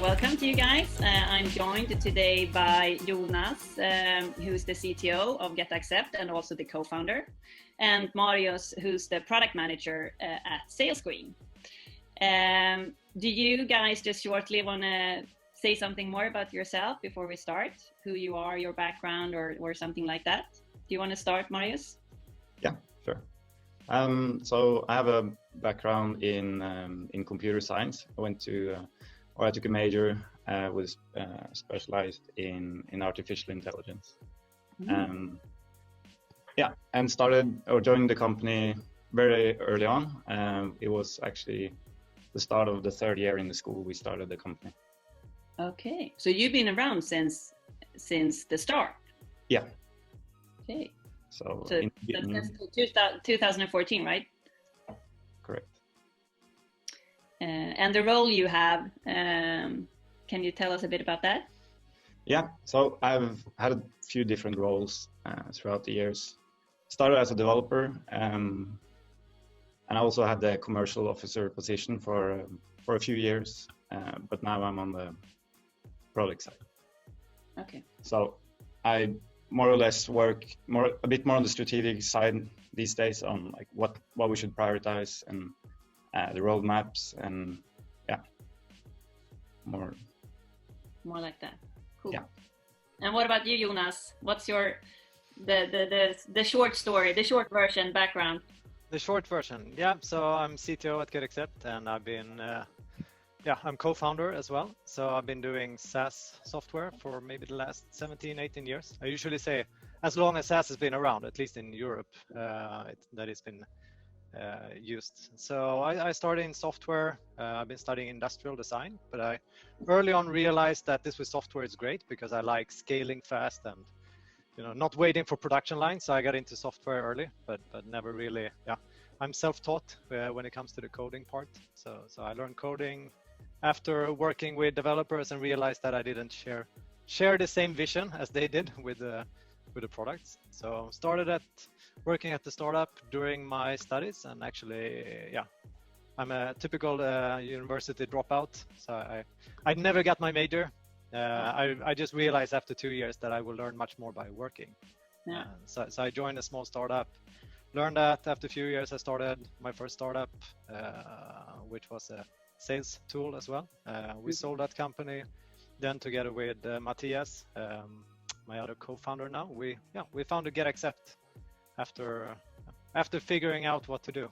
welcome to you guys. I'm joined today by Jonas, who's the CTO of GetAccept and also the co-founder, and Marius, who's the product manager at SalesScreen. Do you guys just shortly want to say something more about yourself before we start? Who you are, your background, or something like that? Do you want to start, Marius? Yeah, sure. So I have a background in computer science. I took a major was specialized in artificial intelligence. Mm-hmm. And joined the company very early on. It was actually the start of the third year in the school we started the company. Okay, so you've been around since the start. Yeah. Okay. So that's 2014, right? Correct. And the role you have, can you tell us a bit about that? Yeah, so I've had a few different roles throughout the years. Started as a developer, and I also had the commercial officer position for a few years, but now I'm on the product side. Okay. So I more or less work a bit more on the strategic side these days, on like what we should prioritize and the roadmaps, and more like that. Cool. Yeah. And what about you, Jonas? What's your the short story, the short version background? The short version, yeah. So I'm CTO at GetAccept, and I've been I'm co-founder as well. So I've been doing SaaS software for maybe the last 17, 18 years. I usually say as long as SaaS has been around, at least in Europe, that it's been used. So I started in software. I've been studying industrial design, but I early on realized that this with software is great because I like scaling fast and not waiting for production lines. So I got into software early, but never really. I'm self-taught when it comes to the coding part. So I learned coding after working with developers and realized that I didn't share the same vision as they did with the products. So started working at the startup during my studies, and actually, I'm a typical university dropout. So I never got my major. I just realized after 2 years that I will learn much more by working. Yeah. So I joined a small startup, learned that. After a few years, I started my first startup, which was a sales tool as well. We sold that company. Then together with Matthias, my other co-founder now, we founded GetAccept after figuring out what to do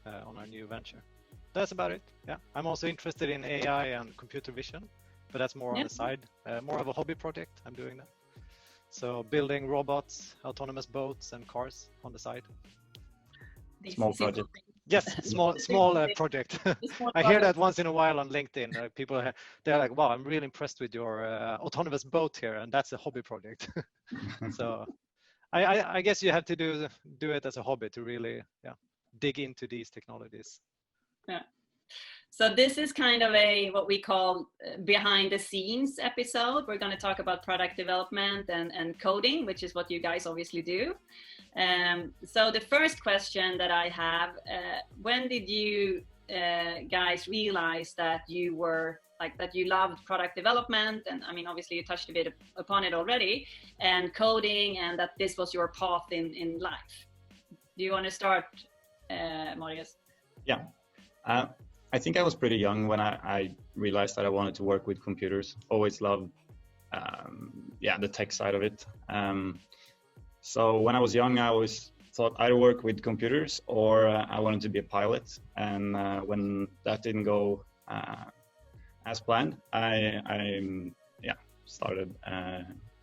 on our new venture. That's about it. Yeah, I'm also interested in AI and computer vision, but that's more on the side, more of a hobby project. I'm doing that. So building robots, autonomous boats, and cars on the side. Small project. Yes, small project. I hear that once in a while on LinkedIn. People, they're like, "Wow, I'm really impressed with your autonomous boat here," and that's a hobby project. So, I guess you have to do it as a hobby to really, dig into these technologies. Yeah. So this is kind of what we call behind the scenes episode. We're going to talk about product development and coding, which is what you guys obviously do. So the first question that I have, when did you guys realize that you loved product development? And I mean, obviously you touched a bit upon it already, and coding, and that this was your path in life. Do you want to start, Marius? Yeah. I think I was pretty young when I realized that I wanted to work with computers. Always loved, the tech side of it. So when I was young, I always thought I'd work with computers or I wanted to be a pilot. And when that didn't go as planned, I started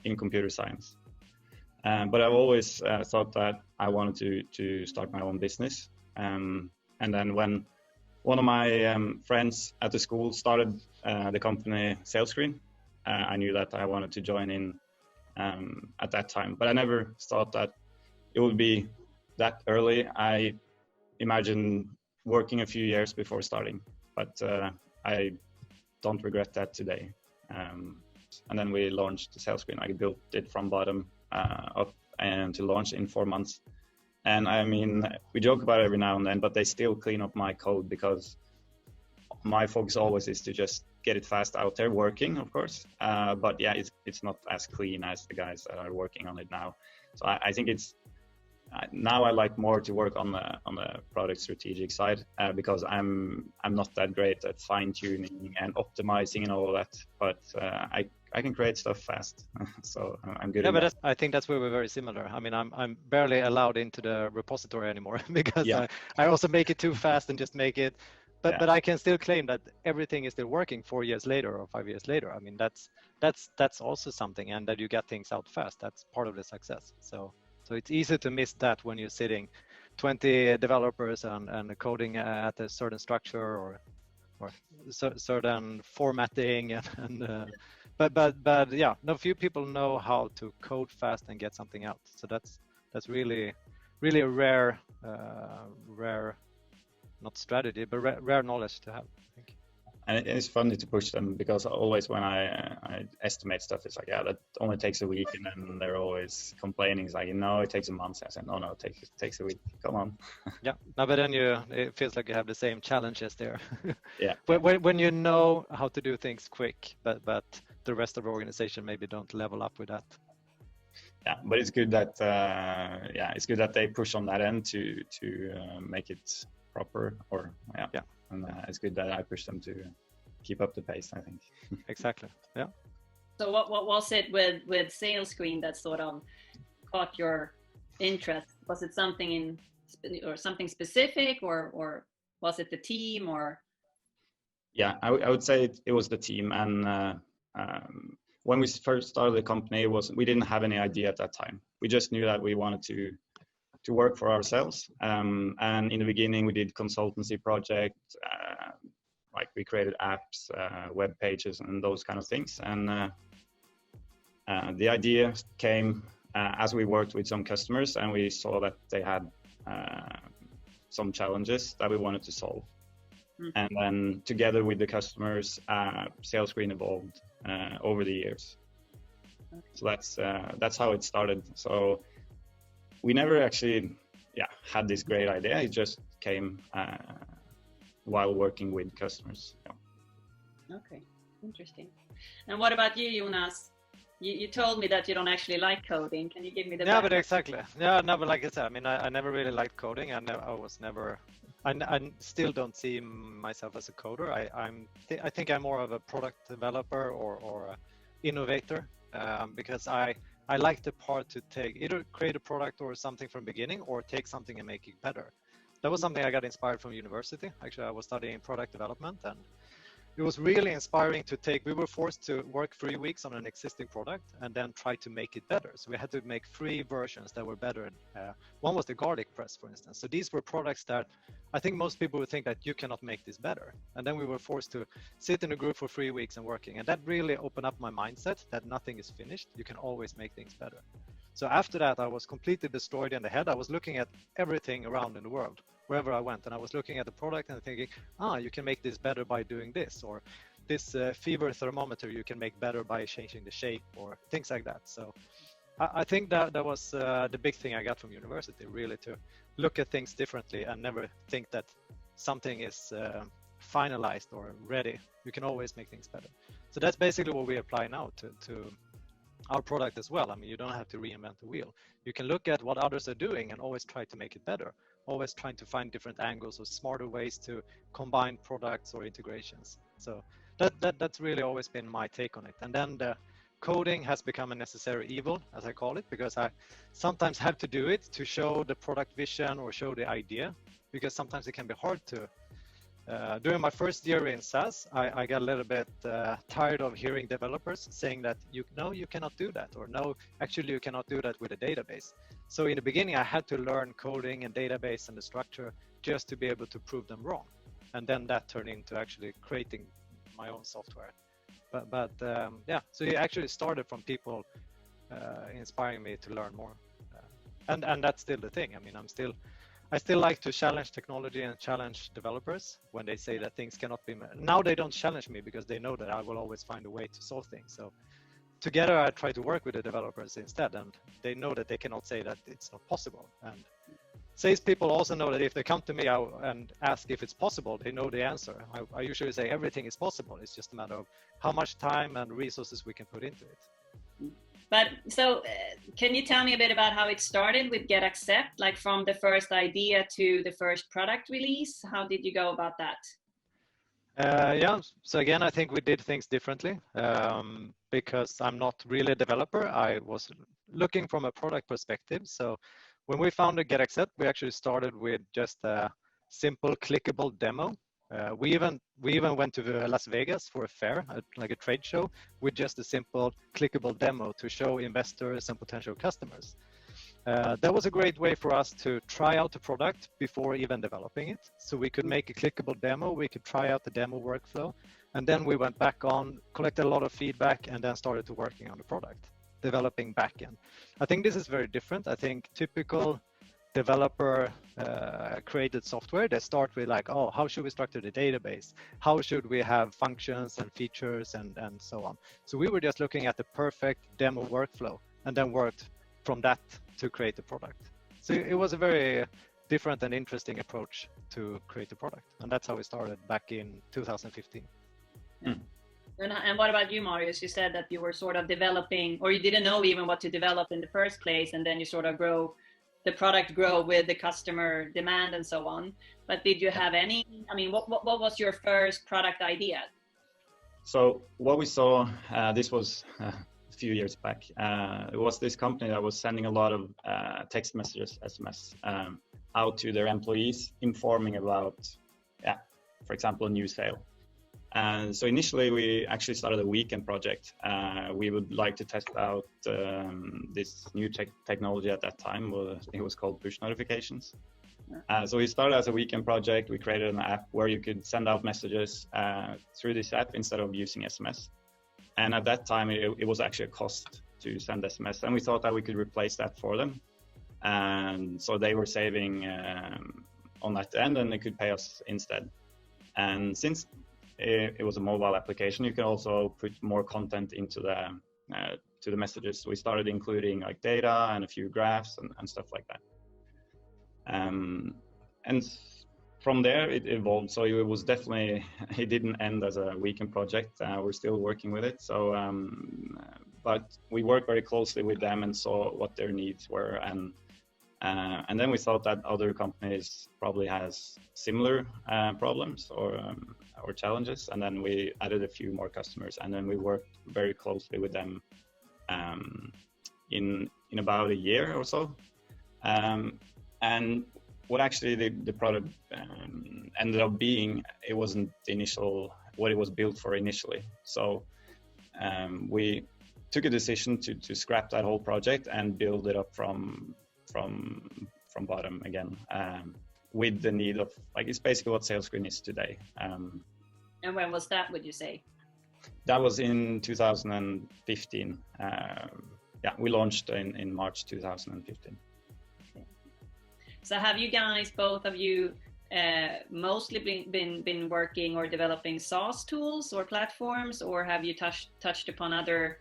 in computer science. But I've always thought that I wanted to start my own business. And then when one of my friends at the school started the company SalesScreen, I knew that I wanted to join in at that time, but I never thought that it would be that early. I imagined working a few years before starting, but I don't regret that today. And then we launched the SalesScreen. I built it from bottom up and to launch in 4 months. And I mean, we joke about it every now and then, but they still clean up my code because my focus always is to just get it fast out there working, of course. But yeah, it's not as clean as the guys that are working on it now. So I think it's now I like more to work on the product strategic side, because I'm not that great at fine tuning and optimizing and all of that. But I can create stuff fast, so I'm good. Yeah, but I think that's where we're very similar. I mean, I'm barely allowed into the repository anymore because I also make it too fast and just make it. But I can still claim that everything is still working 4 years later or 5 years later. I mean, that's also something, and that you get things out fast. That's part of the success. So it's easy to miss that when you're sitting 20 developers and coding at a certain structure or certain formatting but yeah, no few people know how to code fast and get something out. So that's really a rare not strategy, but rare knowledge to have, I think. And it's funny to push them, because always when I estimate stuff, it's like, yeah, that only takes a week, and then they're always complaining. It's like, no, it takes a month. I said, no, it takes a week. Come on. Yeah, no, but then it feels like you have the same challenges there. Yeah. When you know how to do things quick, but the rest of the organization maybe don't level up with that. Yeah, but it's good that they push on that end to make it proper, or and it's good that I push them to keep up the pace, I think. Exactly. Yeah. So what was it with SalesScreen that sort of caught your interest? Was it something something specific, or was it the team, or? Yeah, I would say it was the team, and when we first started the company, we didn't have any idea at that time. We just knew that we wanted to work for ourselves, and in the beginning we did consultancy projects, like we created apps, web pages, and those kind of things. And the idea came as we worked with some customers, and we saw that they had some challenges that we wanted to solve. And then together with the customers, SalesScreen evolved over the years. So that's how it started. So we never actually had this great idea. It just came while working with customers. Okay, interesting. And what about you, Jonas? You told me that you don't actually like coding. Can you give me the background? But exactly. Yeah, no, but like I said, I mean, I never really liked coding. I still don't see myself as a coder. I think I'm more of a product developer or innovator, because I like the part to either create a product or something from beginning, or take something and make it better. That was something I got inspired from university. Actually, I was studying product development, and it was really inspiring we were forced to work 3 weeks on an existing product and then try to make it better. So we had to make 3 versions that were better. One was the garlic press, for instance. So these were products that I think most people would think that you cannot make this better. And then we were forced to sit in a group for 3 weeks and working. And that really opened up my mindset that nothing is finished. You can always make things better. So after that, I was completely destroyed in the head. I was looking at everything around in the world, wherever I went, and I was looking at the product and thinking, you can make this better by doing this, or this fever thermometer you can make better by changing the shape, or things like that. So I think that was the big thing I got from university, really, to look at things differently and never think that something is finalized or ready. You can always make things better. So that's basically what we apply now to our product as well. I mean, you don't have to reinvent the wheel. You can look at what others are doing and always try to make it better, always trying to find different angles or smarter ways to combine products or integrations. So that's really always been my take on it. And then the coding has become a necessary evil, as I call it, because I sometimes have to do it to show the product vision or show the idea, because sometimes it can be hard to. During my first year in SaaS, I got a little bit tired of hearing developers saying that you cannot do that, or no, actually you cannot do that with a database. So in the beginning, I had to learn coding and database and the structure just to be able to prove them wrong. And then that turned into actually creating my own software. But so it actually started from people inspiring me to learn more. And that's still the thing. I mean, I still like to challenge technology and challenge developers when they say that things cannot be made. Now they don't challenge me because they know that I will always find a way to solve things. So together I try to work with the developers instead, and they know that they cannot say that it's not possible. And salespeople also know that if they come to me and ask if it's possible, they know the answer. I usually say everything is possible. It's just a matter of how much time and resources we can put into it. But so can you tell me a bit about how it started with GetAccept, like from the first idea to the first product release? How did you go about that? Yeah, so again, I think we did things differently because I'm not really a developer. I was looking from a product perspective. So when we founded GetAccept, we actually started with just a simple clickable demo. We even went to Las Vegas for a fair, like a trade show, with just a simple clickable demo to show investors and potential customers. That was a great way for us to try out the product before even developing it. So we could make a clickable demo, we could try out the demo workflow, and then we went back on, collected a lot of feedback, and then started to working on the product, developing backend. I think this is very different. I think typical developer created software, they start with like, oh, how should we structure the database? How should we have functions and features and so on? So we were just looking at the perfect demo workflow and then worked from that to create the product. So it was a very different and interesting approach to create the product. And that's how we started back in 2015. Mm. And what about you, Marius? You said that you were sort of developing, or you didn't know even what to develop in the first place, and then you sort of the product grow with the customer demand and so on. But did you have any, I mean, what was your first product idea? So what we saw, this was a few years back, it was this company that was sending a lot of text messages, SMS, out to their employees, informing about, for example, a new sale. And so initially we actually started a weekend project. We would like to test out this new technology at that time. It was called push notifications. So we started as a weekend project. We created an app where you could send out messages through this app instead of using SMS. And at that time, it was actually a cost to send SMS. And we thought that we could replace that for them. And so they were saving on that end, and they could pay us instead. And since it was a mobile application, you can also put more content into the messages. So we started including like data and a few graphs and stuff like that. And from there it evolved. So it was definitely, it didn't end as a weekend project. We're still working with it. So, but we worked very closely with them and saw what their needs were. And then we thought that other companies probably has similar problems or challenges, and then we added a few more customers, and then we worked very closely with them in about a year or so. And what actually the product ended up being, it wasn't the initial what it was built for initially. So we took a decision to scrap that whole project and build it up from bottom again, with the need of, like, it's basically what SalesScreen is today. And when was that, would you say? That was in 2015. We launched in March 2015. Okay. So have you guys, both of you, mostly been working or developing SaaS tools or platforms, or have you touched upon other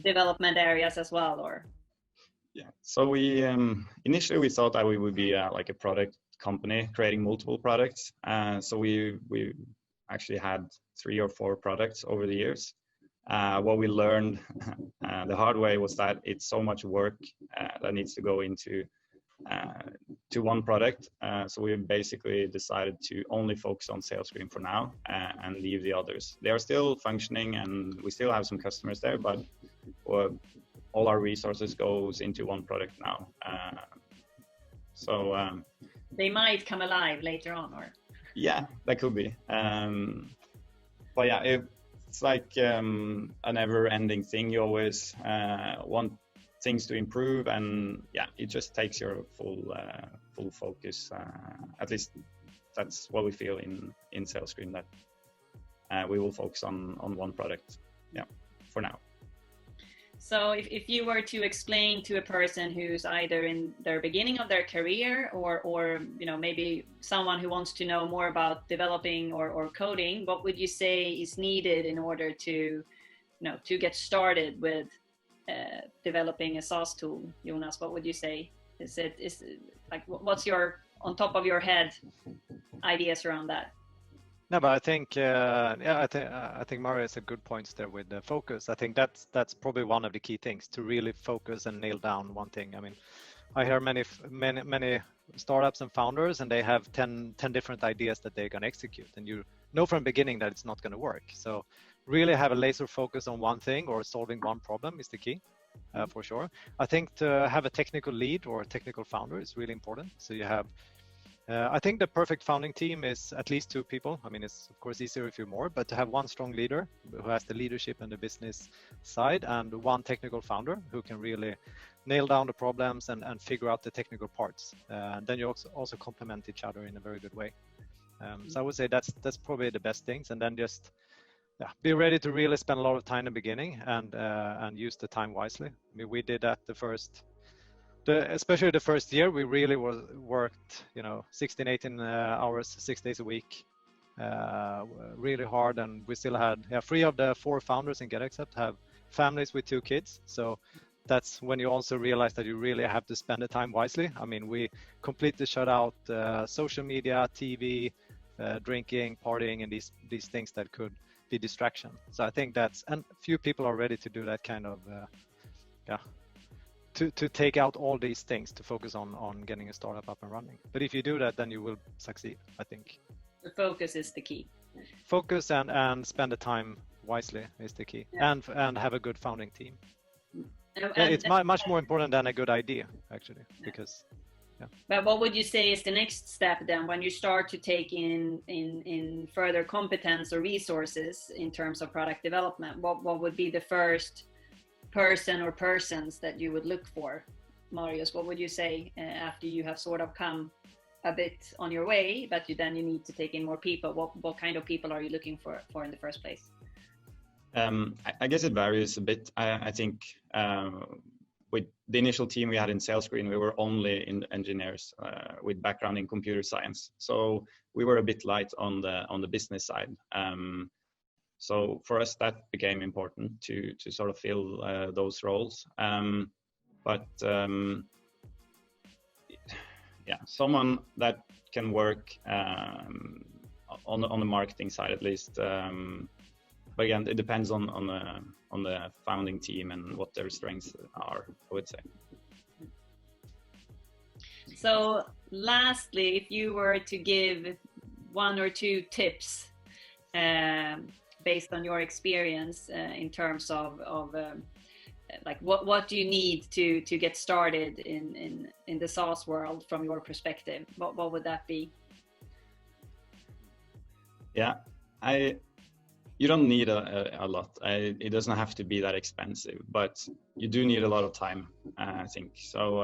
development areas as well, or? Yeah, so we initially we thought that we would be like a product company creating multiple products. So we actually had 3 or 4 products over the years. What we learned the hard way was that it's so much work that needs to go into to one product. So we basically decided to only focus on SalesScreen for now and leave the others. They are still functioning and we still have some customers there, but all our resources goes into one product now. They might come alive later on, or? Yeah, that could be. But yeah, it's like a never-ending thing. You always want things to improve, and yeah, it just takes your full focus. At least that's what we feel in SalesScreen, that we will focus on one product. Yeah, for now. So if you were to explain to a person who's either in their beginning of their career or maybe someone who wants to know more about developing or coding, what would you say is needed in order to get started with developing a SaaS tool? Jonas, what would you say is like, what's your, on top of your head, ideas around that? No, but I think I think Marius had good points there with the focus. I think that's probably one of the key things, to really focus and nail down one thing. I mean, I hear many startups and founders, and they have 10 different ideas that they're going to execute, and you know from the beginning that it's not going to work. So really have a laser focus on one thing or solving one problem is the key, for sure. I think to have a technical lead or a technical founder is really important. So you have, I think the perfect founding team is at least 2 people. I mean, it's of course easier if you're more, but to have one strong leader who has the leadership and the business side, and one technical founder who can really nail down the problems and figure out the technical parts. And then you also complement each other in a very good way. So I would say that's probably the best things. And then just be ready to really spend a lot of time in the beginning and use the time wisely. I mean, we did that especially the first year. We really worked, 16, 18 hours, 6 days a week, really hard. And we still had 3 of the 4 founders in GetAccept have families with 2 kids. So that's when you also realize that you really have to spend the time wisely. I mean, we completely shut out social media, TV, drinking, partying, and these things that could be distraction. So I think and few people are ready to do that kind of, to take out all these things, to focus on getting a startup up and running. But if you do that, then you will succeed, I think. The focus is the key. Focus and spend the time wisely is the key, and have a good founding team. It's much more important than a good idea, actually, because. But what would you say is the next step then, when you start to take in further competence or resources in terms of product development? What would be the first person or persons that you would look for? Marius, what would you say after you have sort of come a bit on your way, but you need to take in more people? What kind of people are you looking for in the first place? I guess it varies a bit. I think with the initial team we had in SalesScreen, we were only engineers with background in computer science. So we were a bit light on the business side. So for us, that became important to sort of fill those roles. But someone that can work on the marketing side at least. But again, it depends on the founding team and what their strengths are, I would say. So lastly, if you were to give 1 or 2 tips based on your experience in terms of like what do you need to get started in the SaaS world from your perspective, what would that be? You don't need a lot. It doesn't have to be that expensive, but you do need a lot of time, I think. So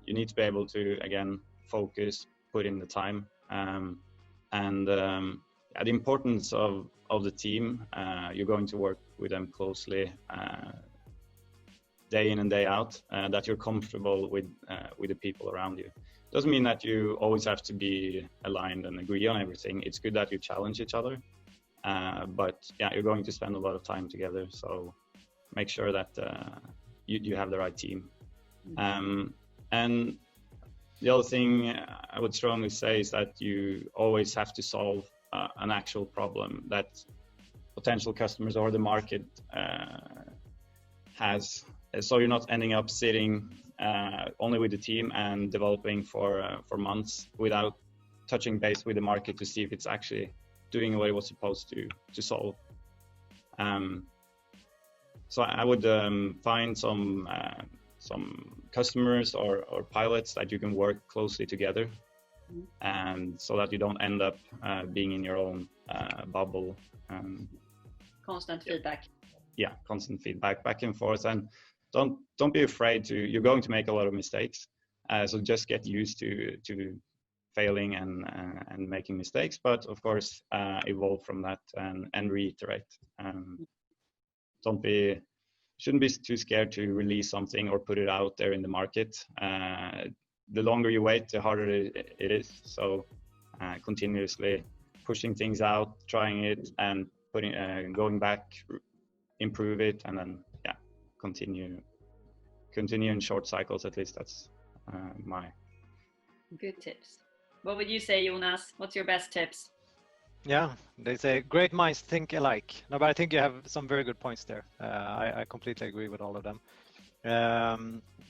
you need to be able to, again, focus, put in the time, and the importance of the team. You're going to work with them closely, day in and day out, that you're comfortable with the people around you. Doesn't mean that you always have to be aligned and agree on everything. It's good that you challenge each other. But you're going to spend a lot of time together, so make sure that you have the right team. And the other thing I would strongly say is that you always have to solve an actual problem that potential customers or the market has. So you're not ending up sitting only with the team and developing for months without touching base with the market to see if it's actually doing what it was supposed to solve. So I would find some customers or pilots that you can work closely together, and so that you don't end up being in your own bubble. Constant feedback. Yeah, constant feedback, back and forth, and don't be afraid you're going to make a lot of mistakes. So just get used to failing and making mistakes, but of course evolve from that and reiterate. Shouldn't be too scared to release something or put it out there in the market. The longer you wait, the harder it is. So continuously pushing things out, trying it, and going back, improve it, and then continue continue in short cycles. At least that's my good tips. What would you say, Jonas? What's your best tips? Yeah, they say great minds think alike. No, but I think you have some very good points there. I completely agree with all of them.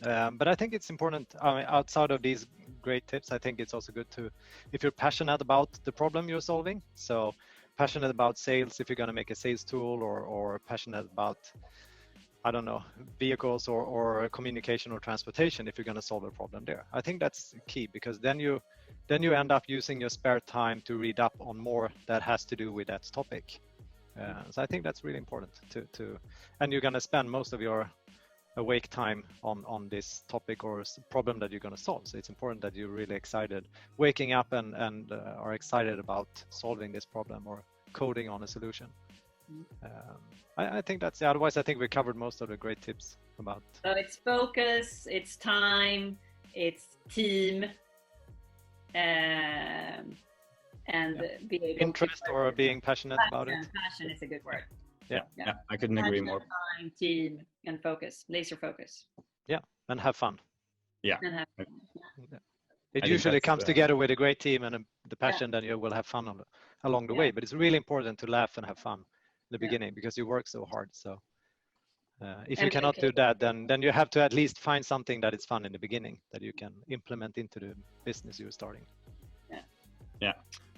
But I think it's important, I mean, outside of these great tips, I think it's also good to, if you're passionate about the problem you're solving, so passionate about sales, if you're going to make a sales tool, or passionate about, I don't know, vehicles or communication or transportation, if you're going to solve a problem there. I think that's key, because then you end up using your spare time to read up on more that has to do with that topic. So I think that's really important and you're going to spend most of your awake time on this topic or problem that you're going to solve. So it's important that you're really excited, waking up and are excited about solving this problem or coding on a solution. I think that's, otherwise I think we covered most of the great tips about. So it's focus, it's time, it's team, and be able interest to or being passionate about it. Passion is a good word. Yeah, I couldn't agree more. Time, team, and focus, laser focus. Yeah, and have fun. Yeah. And have fun. It usually comes together with a great team and the passion, then you will have fun along the way. But it's really important to laugh and have fun in the beginning, because you work so hard. So if you cannot do that, then you have to at least find something that is fun in the beginning that you can implement into the business you're starting. Yeah.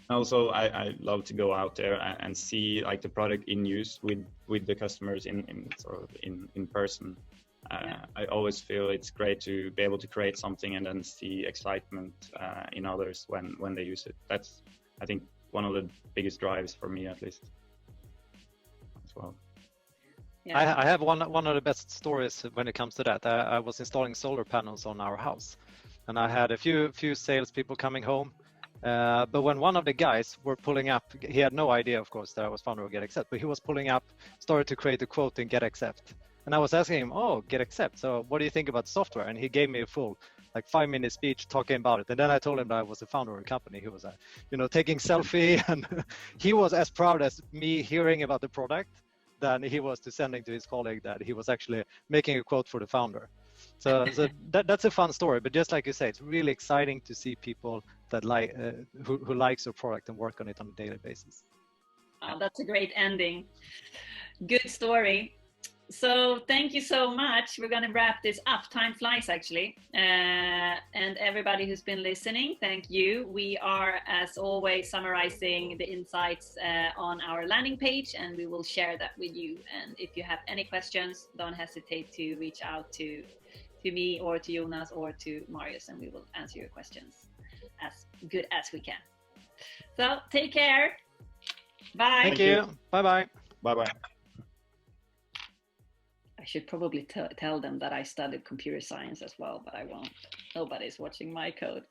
Also, I love to go out there and see like the product in use with the customers in person. I always feel it's great to be able to create something and then see excitement in others when they use it. That's, I think, one of the biggest drives for me, at least, as well. Yeah. I have one of the best stories when it comes to that. I was installing solar panels on our house, and I had a few salespeople coming home. But when one of the guys were pulling up, he had no idea, of course, that I was founder of GetAccept, but he was pulling up, started to create a quote in GetAccept. And I was asking him, oh, GetAccept, so what do you think about software? And he gave me a full, 5-minute speech talking about it. And then I told him that I was the founder of the company. He was, taking selfie, and he was as proud as me hearing about the product than he was to sending to his colleague that he was actually making a quote for the founder. So that's a fun story, but just like you say, it's really exciting to see people that who likes your product and work on it on a daily basis. Oh, that's a great ending. Good story. So thank you so much. We're going to wrap this up. Time flies, actually. And everybody who's been listening, thank you. We are, as always, summarizing the insights on our landing page, and we will share that with you. And if you have any questions, don't hesitate to reach out to me or to Jonas or to Marius, and we will answer your questions as good as we can. So take care. Bye. Thank you. Bye-bye. Bye-bye. I should probably tell them that I studied computer science as well, but I won't. Nobody's watching my code.